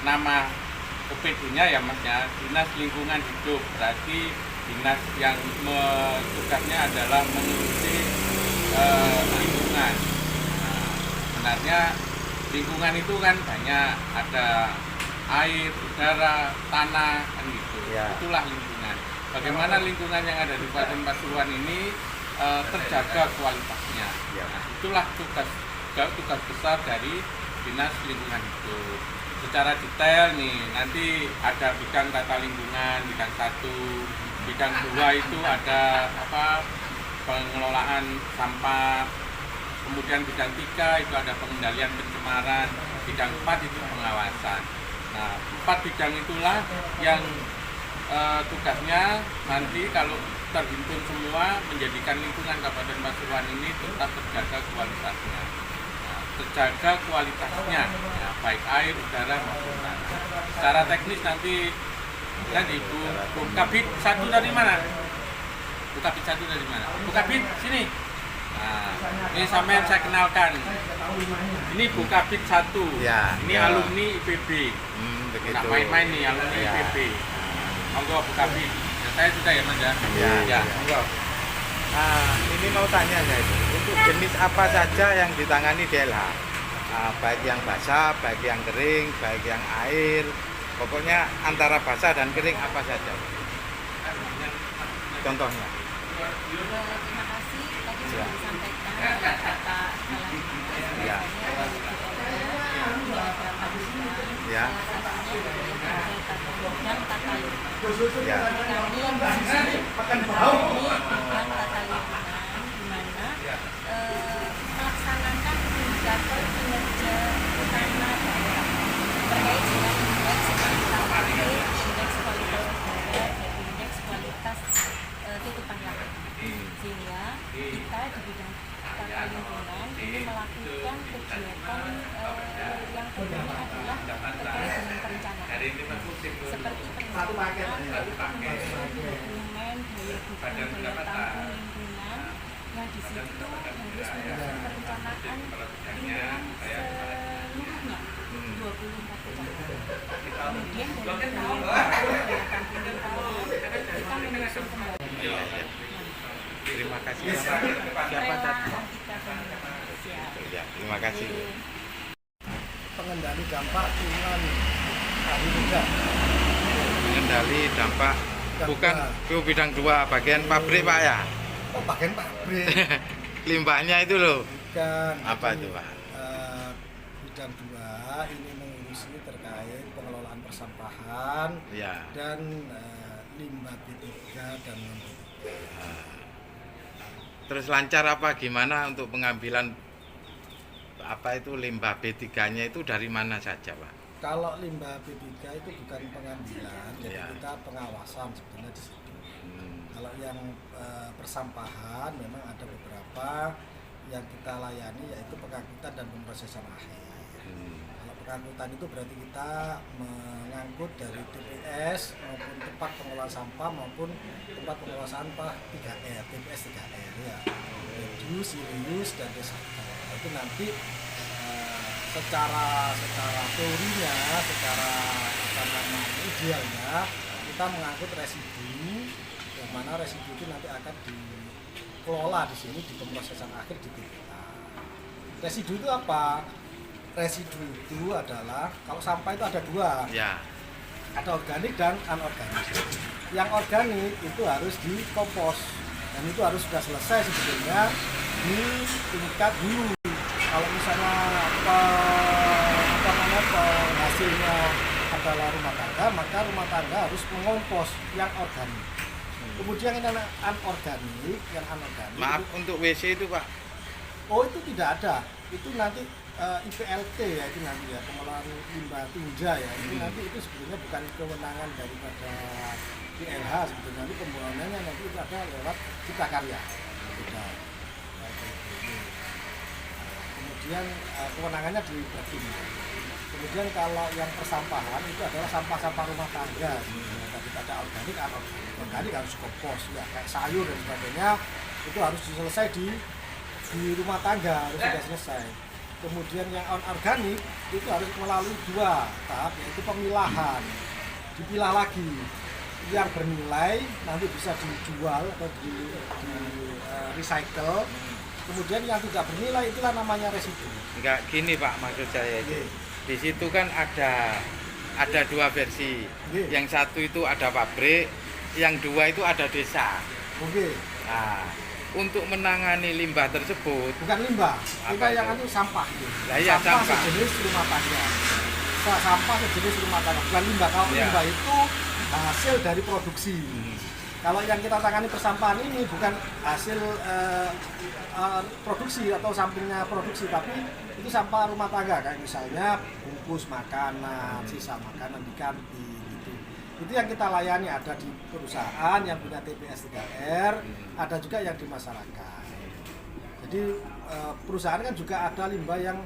nama OPD-nya ya Mas ya, Dinas Lingkungan Hidup, berarti dinas yang tugasnya adalah mengurusi lingkungan. Nah, sebenarnya lingkungan itu kan banyak, ada air, udara, tanah, kan gitu. Ya. Itulah lingkungan. Bagaimana lingkungan yang ada di Kabupaten Pasuruan ini terjaga kualitasnya. Ya. Nah, itulah tugas besar dari Dinas Lingkungan Hidup. Secara detail nih, nanti ada bidang tata lingkungan, bidang 1, bidang 2 itu ada pengelolaan sampah, kemudian bidang 3 itu ada pengendalian pencemaran, bidang 4 itu pengawasan. Nah, 4 bidang itulah yang tugasnya nanti kalau terhimpun semua menjadikan lingkungan Kabupaten Pasuruan ini tetap terjaga kualitasnya. Terjaga kualitasnya, ya, baik air, udara maupun tanah. Secara teknis nanti Bu Kabid 1 dari mana? Bu Kabid 1 dari mana? Bu Kabid sini. Nah, ini sampai saya kenalkan. Ini Bu Kabid 1. Ya, ini ya. alumni IPB. Begitu. Nggak main-main nih alumni Ya. IPB. Monggo Bu Kabid. Ya, saya sudah ya Mas ya. Ya. Monggo. Ini mau tanya saya untuk jenis apa saja yang ditangani DLH, baik yang basah, baik yang kering, baik yang air, pokoknya antara basah dan kering apa saja, contohnya. Terima kasih tadi sudah Ya. disampaikan oleh Bapak Ya. Ya. dan tata lingkungan. Ya. Kami di sini bidang tata lingkungan di mana melaksanakan indikator kinerja utama daerah terkait dengan indeks kualitas air, indeks kualitas udara, dan indeks kualitas tutupan laut. Sehingga kita di bidang tata lingkungan ini melakukan kegiatan yang tentunya adalah terkait dengan perencanaan seperti perhitungan dari dokumen daya dukung daya tampung lingkungan yang di situ harus menyusun perencanaan lingkungan seluruhnya 24 kecamatan. Kemudian dari daya tampung lingkungan kita menyusun kembali. Terima kasih. Siapa tadi? Ya, terima kasih. Pengendali dampak lingkungan tadi juga. Mengendali dampak bukan ke bidang 2 bagian pabrik Pak ya. Oh, bagian pabrik. Limbahnya itu loh. Bukan. Apa itu Pak? Bidang 2 ini mengurusi terkait pengelolaan persampahan Ya. dan limbah B3 dan non-B3. Terus lancar apa gimana untuk pengambilan apa itu limbah B3-nya itu dari mana saja Pak? Kalau limbah B3 itu bukan pengambilan, jadi Ya. kita pengawasan sebenarnya di situ. Kalau yang persampahan memang ada beberapa yang kita layani yaitu pengangkutan dan pemrosesan akhir. Kalau pengangkutan itu berarti kita mengangkut dari TPS maupun tempat pengolahan sampah maupun tempat pengolahan sampah 3R, TPS 3R ya. Reduce, reuse, dan recycle. Itu nanti secara teorinya, secara idealnya kita mengangkut residu, yang mana residu itu nanti akan dikelola di sini di pemrosesan akhir di TPA. Residu itu apa? Residu itu adalah kalau sampah itu ada 2, Ya. ada organik dan anorganik. Yang organik itu harus dikompos dan itu harus sudah selesai sebetulnya di tingkat hulu. Kalau misalnya hasilnya adalah rumah tangga, maka rumah tangga harus mengompos yang organik. Kemudian yang anorganik, Maaf untuk WC itu Pak. Oh itu tidak ada, itu nanti IPLT ya, itu nanti ya pengelolaan limbah tinja ya, itu nanti itu sebenarnya bukan kewenangan daripada DLH sebetulnya, nanti pembuangannya nanti itu ada lewat Cipta Karya. Beda. Kemudian kewenangannya di Batin. Kemudian kalau yang persampahan itu adalah sampah-sampah rumah tangga. Tadi ada organik, anorganik harus kompos ya, kayak sayur dan sebagainya itu harus selesai di rumah tangga, harus sudah selesai. Kemudian yang anorganik itu harus melalui 2 tahap, yaitu pemilahan. Dipilah lagi. Yang bernilai nanti bisa dijual atau di recycle. Kemudian yang tidak bernilai itulah namanya residu. Enggak gini Pak, maksud saya itu. Di situ kan ada 2 versi. Yang satu itu ada pabrik, yang 2 itu ada desa. Oke. Nah, untuk menangani limbah tersebut, Bukan limbah, kita yang itu sampah. Lah iya, sampah. Sejenis rumah tangga. Sampah sejenis rumah tangga, bukan limbah. Kalau Iya. limbah itu hasil dari produksi. Kalau yang kita tangani persampahan ini bukan hasil produksi atau sampingnya produksi, tapi itu sampah rumah tangga, kayak misalnya bungkus makanan, sisa makanan di kantin gitu. Itu yang kita layani, ada di perusahaan yang punya TPS 3R, ada juga yang di masyarakat. Jadi perusahaan kan juga ada limbah yang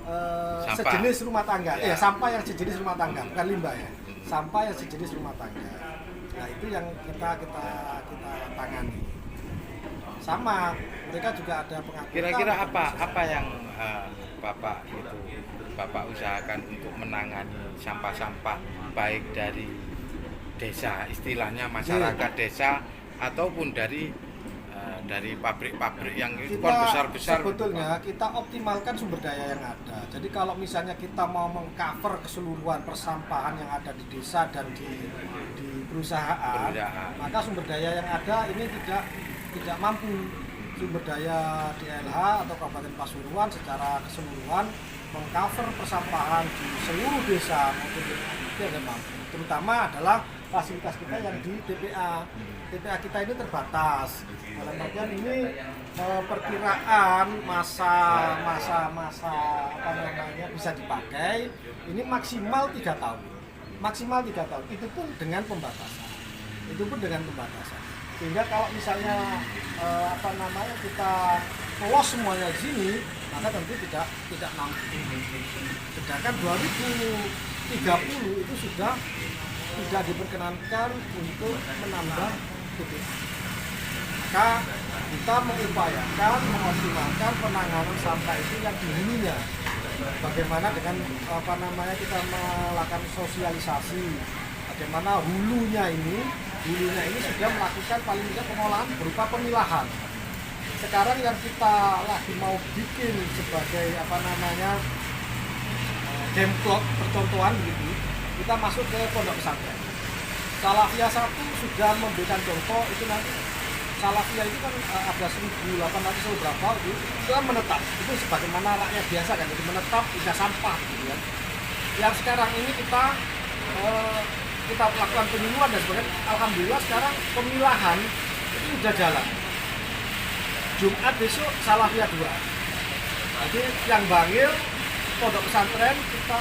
Sampah. sejenis rumah tangga, Ya. sampah yang sejenis rumah tangga, bukan limbah ya, sampah yang sejenis rumah tangga. Nah itu yang kita tangani. Sama, mereka juga ada pengangkutan. kira-kira apa yang Bapak usahakan untuk menangani sampah-sampah baik dari desa, istilahnya masyarakat desa, ataupun dari pabrik-pabrik yang Kita besar-besar. sebetulnya kita optimalkan sumber daya yang ada. Jadi kalau misalnya kita mau mengcover keseluruhan persampahan yang ada di desa dan di perusahaan, maka sumber daya yang ada ini tidak mampu. Sumber daya DLH atau Kabupaten Pasuruan secara keseluruhan mengcover persampahan di seluruh desa maupun di tidak mampu. Terutama adalah fasilitas kita yang di TPA. TPA kita ini terbatas. Dalam bagian ini perkiraan masa apa namanya bisa dipakai ini maksimal 3 tahun. Maksimal 3 tahun. Itu pun dengan pembatasan. Sehingga kalau misalnya kita close semuanya di sini, maka tentu tidak mampu. Sedangkan 2030 itu sudah tidak diperkenankan untuk menambah TPA. Maka kita mengupayakan mengoptimalkan penanganan sampah itu yang di hulunya. Bagaimana dengan kita melakukan sosialisasi, bagaimana hulunya ini sudah melakukan paling tidak pengolahan berupa pemilahan. Sekarang yang kita lagi mau bikin sebagai demplot percontohan gitu, kita masuk ke pondok pesantren. Salafiyah 1 sudah memberikan contoh, itu nanti Salafiyah itu kan ada 1.800 berapa itu kan menetap, itu sebagaimana rakyat biasa kan, jadi menetap tidak sampah gitu kan. Yang sekarang ini kita lakukan penyuluhan dan sebagainya. Alhamdulillah sekarang pemilahan itu sudah jalan. Jumat besok Salafiyah 2. Jadi yang Bangil pondok pesantren kita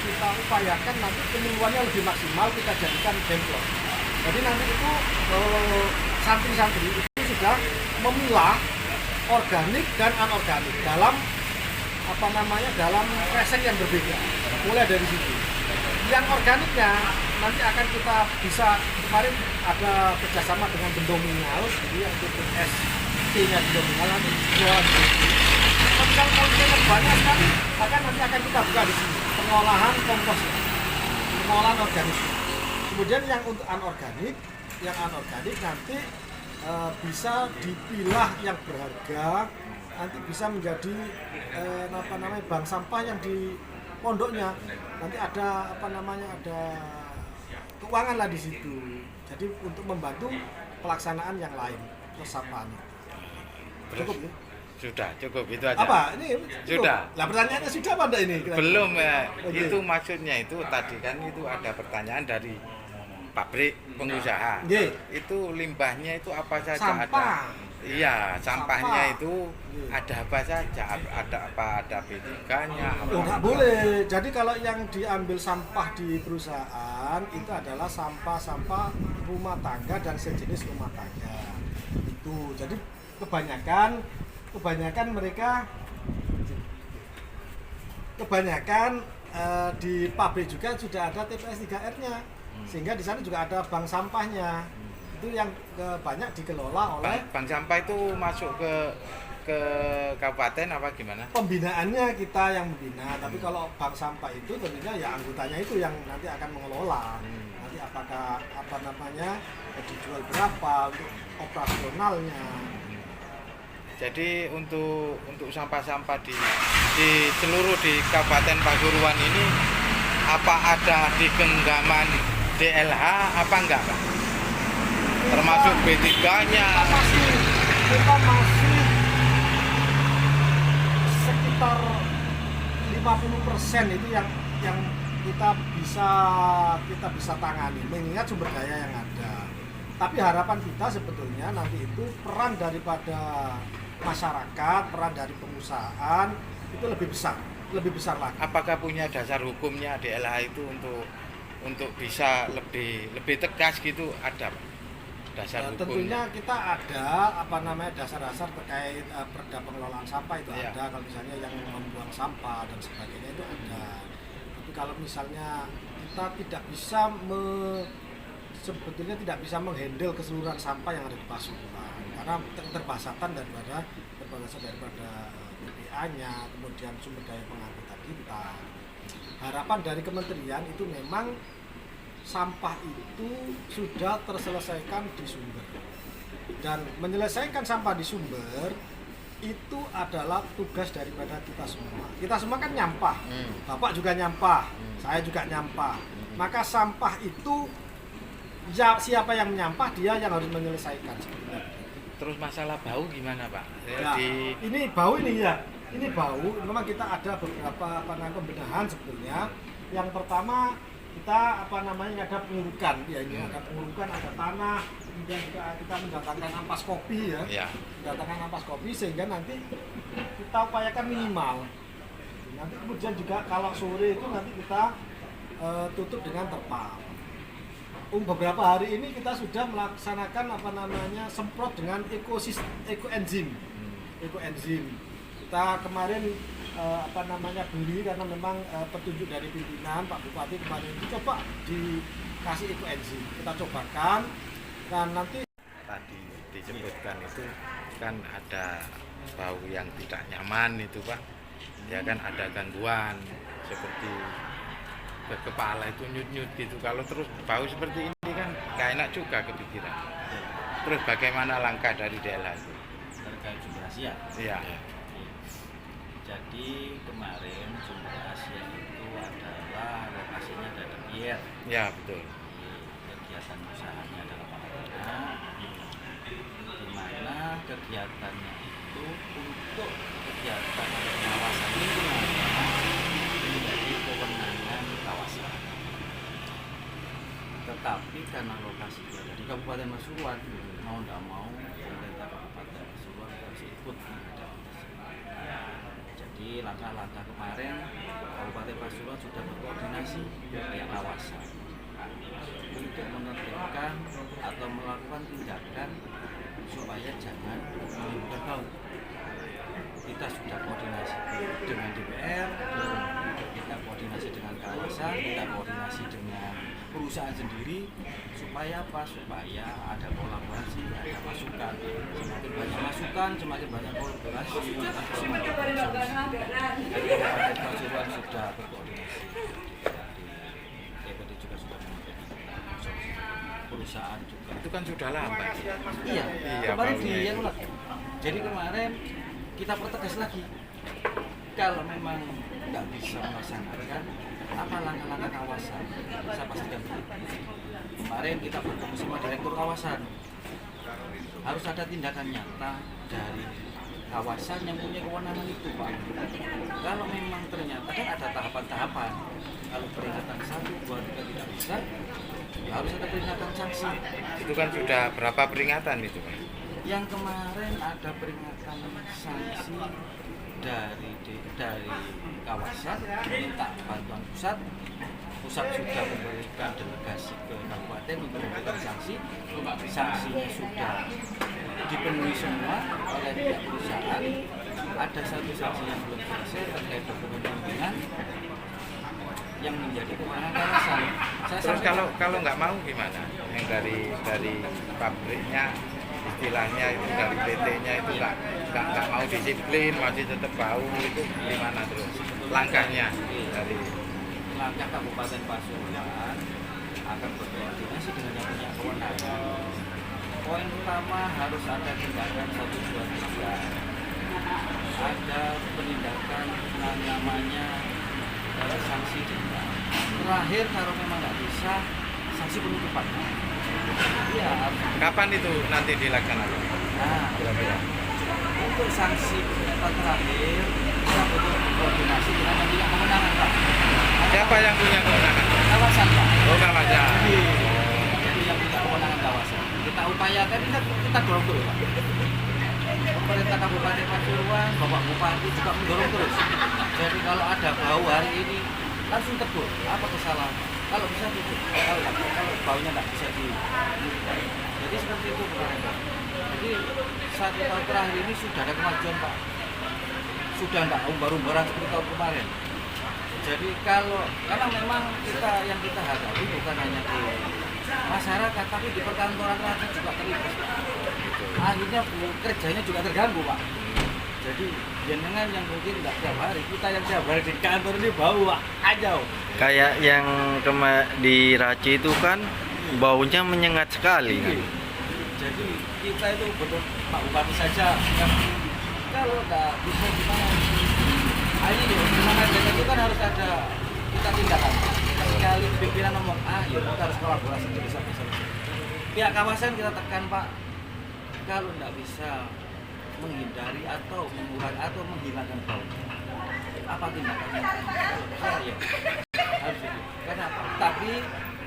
kita upayakan nanti penyuluhannya lebih maksimal, kita jadikan demplot. Jadi nanti itu santri-santri itu sudah memilah organik dan anorganik dalam dalam kresek yang berbeda. Mulai dari situ. Yang organiknya nanti akan kita bisa, kemarin ada kerjasama dengan Bendominal, jadi yang TPS T-nya Bendominal nanti jualan di sini. Kalau kontainer banyak sekali, maka nanti akan kita buka di sini pengolahan kompos, pengolahan organik. Kemudian yang untuk anorganik nanti bisa dipilah yang berharga, nanti bisa menjadi bank sampah yang di pondoknya. Nanti ada ada keuangan lah di situ. Jadi untuk membantu pelaksanaan yang lain persampahan. Cukup ya? Sudah, cukup itu aja. Apa? Ini cukup? Sudah. Lah pertanyaannya sudah apa enggak ini? Belum ya. Oke. Itu maksudnya itu tadi kan itu ada pertanyaan dari pabrik pengusaha. Nggih. Itu limbahnya itu apa saja? Sampah. Iya, sampahnya Sampah. itu ada apa saja? Ada B3-nya? Oh, nggak boleh. Jadi kalau yang diambil sampah di perusahaan itu adalah sampah-sampah rumah tangga dan sejenis rumah tangga. Itu. Jadi kebanyakan mereka di pabrik juga sudah ada TPS 3R-nya. Sehingga di sana juga ada bank sampahnya. Itu yang banyak dikelola oleh Bank sampah itu masuk ke ke kabupaten apa gimana? Pembinaannya kita yang membina, tapi kalau bank sampah itu tentunya ya anggotanya itu yang nanti akan mengelola. Nanti apakah dijual berapa untuk operasionalnya. Jadi untuk sampah-sampah di seluruh di Kabupaten Pasuruan ini apa ada di genggaman DLH apa enggak, Pak? Termasuk B3-nya. Kita masih sekitar 50% itu yang kita bisa tangani mengingat sumber daya yang ada. Tapi harapan kita sebetulnya nanti itu peran daripada masyarakat, peran dari pengusahaan itu lebih besar lagi. Apakah punya dasar hukumnya DLH itu untuk bisa lebih tegas gitu, ada Pak? Dasar hukumnya? Tentunya kita ada dasar-dasar terkait perda pengelolaan sampah itu Ya. ada. Kalau misalnya yang membuang sampah dan sebagainya itu ada. Tapi kalau misalnya kita sebetulnya tidak bisa menghandle keseluruhan sampah yang ada di Pasuruan karena keterbatasan daripada BPA-nya, kemudian sumber daya pengangkutan kita. Harapan dari kementerian itu memang sampah itu sudah terselesaikan di sumber, dan menyelesaikan sampah di sumber itu adalah tugas daripada kita semua. Kita semua kan nyampah, Bapak juga nyampah, saya juga nyampah. Maka sampah itu ya, siapa yang menyampah dia yang harus menyelesaikan. Terus masalah bau gimana, Pak? Ya, ini bau memang kita ada beberapa pembenahan sebetulnya. Yang pertama kita ada pengurukan, ya ini ada pengurukan, ada tanah, kemudian juga kita mendatangkan ampas kopi ya. Mendatangkan ampas kopi sehingga nanti kita upayakan minimal. Nanti kemudian juga kalau sore itu nanti kita tutup dengan terpal. Beberapa hari ini kita sudah melaksanakan semprot dengan ekoenzim. Kita kemarin beli karena memang petunjuk dari pimpinan Pak Bupati kemarin coba dikasih ekoenzim. Kita cobakan dan nanti tadi disebutkan itu kan ada bau yang tidak nyaman itu, Pak. Ya kan ada gangguan seperti ke kepala itu nyut-nyut gitu. Kalau terus bau seperti ini kan gak enak juga kepikiran. Terus bagaimana langkah dari DLH itu? Terkait sumber Asia. Iya. Jadi kemarin sumber Asia itu adalah lokasinya ada di Pier. Ya, betul. Kegiatan usahanya adalah Pahatana, di mana kegiatannya itu untuk kegiatan kawasan lingkungannya menjadi kewenangan kawasan. Tetapi karena lokasinya ada di Kabupaten Pasuruan, mau tidak mau pemerintah Kabupaten Pasuruan harus ikut menghadapi. Jadi langkah-langkah kemarin Kabupaten Pasuruan sudah berkoordinasi dengan kawasan untuk menertibkan atau melakukan tindakan supaya jangan menimbulkan bau. Kita sudah koordinasi dengan DPR, kita koordinasi dengan kawasan, kita koordinasi dengan perusahaan sendiri supaya apa? Supaya ada kolaborasi, ada masukan. Semakin banyak masukan, semakin banyak kolaborasi, semakin banyak solusi. Kabupaten Pasuruan sudah berkoordinasi. DPD juga sudah menjadi solusi. Perusahaan juga. Itu kan sudah lama. Iya. Kemarin baunya dia jadi kemarin kita pertegas lagi. Kalau memang nggak bisa melaksanakan apa langkah-langkah kawasan, saya pastikan. Kemarin kita bertemu sama direktur kawasan. Harus ada tindakan nyata dari kawasan yang punya kewenangan itu, Pak. Kalau memang ternyata kan ada tahapan-tahapan. Kalau peringatan 1, 2, 3 tidak bisa, ya harus ada peringatan sanksi. Itu kan sudah berapa peringatan itu, Pak? Yang kemarin ada peringatan sanksi dari kawasan minta bantuan pusat sudah memberikan delegasi ke kabupaten untuk memberikan sanksi. Sanksinya sudah dipenuhi semua oleh pihak perusahaan. Ada satu sanksi yang belum selesai terkait dokumen pimpinan yang menjadi kewenangan kawasan. Terus kalau nggak mau gimana? Yang dari pabriknya istilahnya itu dari PT-nya itu nggak mau disiplin, masih tetap bau, itu gimana terus langkahnya dari Langkah Kabupaten Pasuruan akan berkoordinasi dengan yang punya kewenangan. Poin utama harus ada tindakan 123. Ada penindakan yang namanya sanksi denda. Terakhir kalau memang nggak bisa, sanksi penutupan. Iya. kapan itu nanti dilaksanakan? Nah, Kira-kira untuk sanksi penutupan terakhir kita butuh koordinasi dengan yang punya kewenangan, Pak. siapa yang punya kewenangan? Kawasan, Pak. Oh, kawasan. Jadi yang punya kewenangan kawasan. Kita upayakan, kita dorong terus, Pak. Pemerintah Kabupaten Pasuruan, Bapak Bupati juga mendorong terus. Jadi kalau ada bau hari ini langsung tegur apa kesalahan. Kalau bisa tutup, kalau baunya nggak bisa di. Jadi seperti itu pemerintah. Jadi 1 tahun terakhir ini sudah ada kemajuan, Pak. Sudah nggak umbar-umbaran seperti tahun kemarin. Jadi karena memang yang kita hadapi bukan hanya di masyarakat, tapi di perkantoran rakyat juga terlibat. Akhirnya kerjanya juga terganggu, Pak. Jadi jenengan yang mungkin nggak tiap hari, kita yang tiap hari di kantor ini bau, Pak. Kacau. Kayak yang di Raci itu kan baunya menyengat sekali kan? Jadi kita itu betul Pak Bupati saja yang kalau nggak bisa gimana? Ini gimana itu kan harus ada kita tindakan. Sekali pimpinan ngomong ya kita harus kolaborasi bisa. Pihak kawasan kita tekan, Pak. Kalau nggak bisa menghindari atau mengurangi atau menghilangkan bau, apa tindakannya? Kalau bisa ya harus itu. Kenapa? Tapi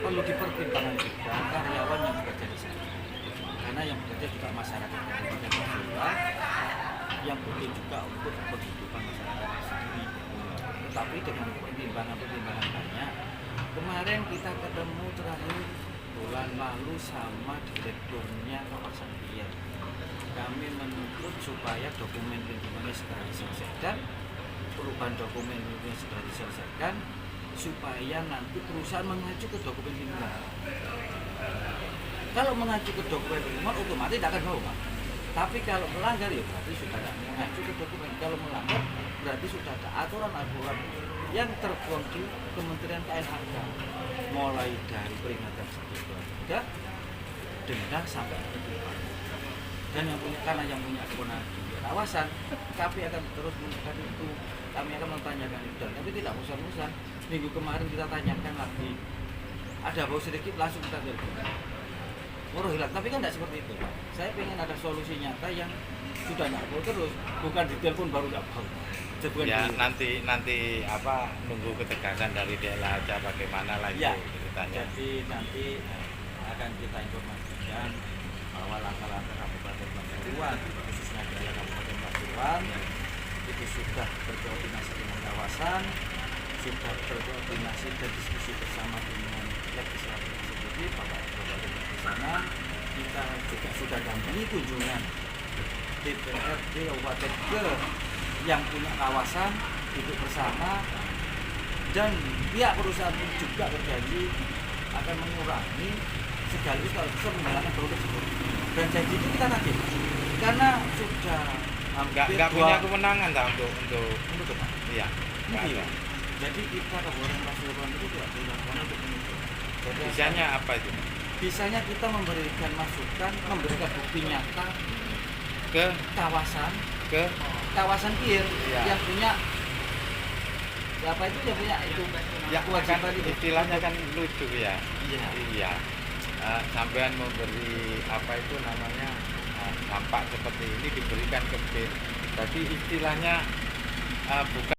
perlu dipertimbangkan juga karyawan yang bekerja di sana. Karena yang bekerja juga masyarakat Kabupaten Pasuruan yang butuh juga untuk penghidupan masyarakat sendiri. Tetapi dengan pertimbangan banyak, kemarin kita ketemu terakhir bulan lalu sama direkturnya kawasan Pier. Kami menuntut supaya dokumen lingkungannya segera diselesaikan, perubahan dokumen lingkungannya segera diselesaikan, supaya nanti perusahaan mengacu ke dokumen lingkungan. Kalau mengacu ke dokumen lingkungan otomatis tidak akan bau, Pak. Tapi kalau melanggar ya berarti sudah tidak mengacu ke dokumen. Kalau melanggar berarti sudah ada aturan-aturan yang tertuang di Kementerian KLHK, mulai dari peringatan seperti itu, denda sampai penutupan. Dan karena yang punya kewenangan di kawasan, kami akan terus melakukan itu. Kami akan menanyakan itu, tapi tidak bosan-bosan. Minggu kemarin kita tanyakan lagi, ada bau sedikit langsung kita telepon. Murah hilang, tapi kan tidak seperti itu, Pak. Saya ingin ada solusi nyata yang sudah nggak bau terus, bukan ditelepon baru nggak bau. Ya nanti apa nunggu ketegasan dari DLH aja bagaimana lagi ya, ceritanya. jadi nanti akan kita informasikan bahwa langkah-langkah Kabupaten Pasuruan, khususnya daerah Kabupaten Pasuruan itu sudah berkoordinasi dengan kawasan, sudah berkoordinasi dan diskusi bersama dengan legislatif eksekutif, Bapak di sana. Kita juga sudah dampingi kunjungan DPRD Kabupaten ke yang punya kawasan duduk bersama, dan pihak perusahaan pun juga berjanji akan mengurangi sekaligus kalau bisa menghilangkan bau tersebut. Dan janji itu kita tagih karena sudah hampir nggak punya kewenangan tak untuk menutup. iya Iya. Jadi kita Kabupaten Pasuruan itu tidak punya kewenangan untuk menutup. Jadi bisanya apa itu? bisanya kita memberikan masukan, memberikan bukti nyata Ke kawasan Pier Iya. yang punya apa itu yang punya itu ya kan kewajiban itu. istilahnya kan lucu ya. Iya. Iya. Sampean memberi apa itu namanya dampak seperti ini diberikan ke BIR. Jadi istilahnya bukan